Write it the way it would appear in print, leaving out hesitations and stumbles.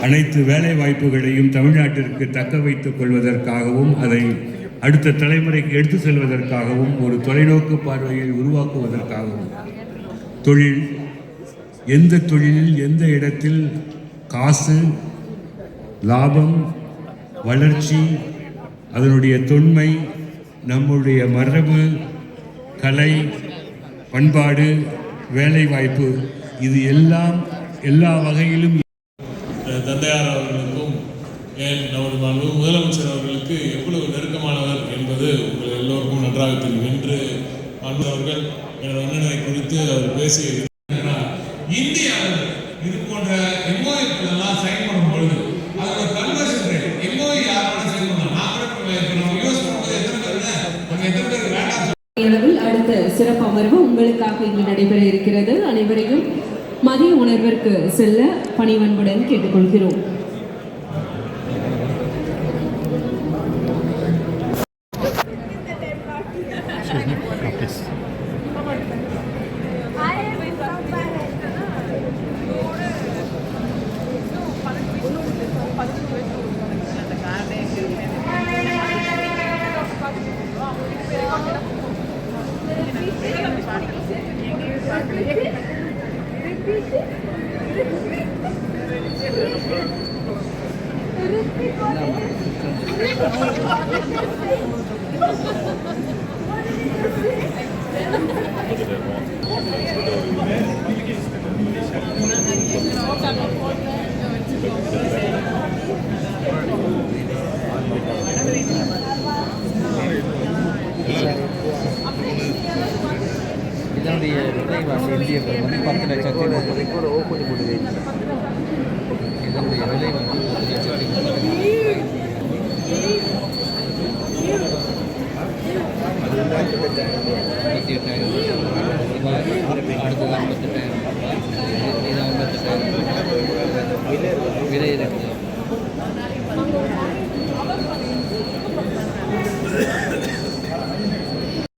அனைத்து வேலை வாய்ப்புகளையும் தமிழ்நாட்டிற்கு தக்க வைத்துக் கொள்வதற்காகவும் அதை அடுத்த தலைமுறைக்கு எடுத்து செல்வதற்காகவும் ஒரு தொலைநோக்கு பார்வையை உருவாக்குவதற்காகவும் தொழில், எந்த தொழிலில் எந்த இடத்தில் காசு, லாபம், வளர்ச்சி, அதனுடைய தொன்மை, நம்முடைய மரபு, கலை, பண்பாடு, வேலைவாய்ப்பு, இது எல்லாம் எல்லா வகையிலும் தந்தையார் அவர்களுக்கும் நமது முதலமைச்சர் அவர்களுக்கு எவ்வளவு நெருக்கமானவர் என்பது உங்கள் எல்லோருக்கும் நன்றாக தெரியும். என்று அவர்கள் எனது அண்ணனை குறித்து அவர் பேசிய இந்தியாவில் இது போன்ற எம்ஓஎல்லாம் சைன் பண்ணும் பொழுது அதோட கன்வர்ஷன் ரேட் எம்ஓஇ யாரோட சைன் பண்ணலாம் அளவில் அடுத்த சிறப்பு அமர்வு உங்களுக்காக இங்கு நடைபெற இருக்கிறது. அனைவரையும் மதிய உணர்விற்கு செல்ல பணிவன்புடன் கேட்டுக்கொள்கிறோம். இதனுடைய விலைவாசி இந்திய வந்து 10 லட்சத்தி 30 ஓப்பன் போடுது. இதனுடைய விலை வந்து 10 லட்சத்தி 58,000 அடுத்தது 58,000 இது 58,000 விலை இருக்குது.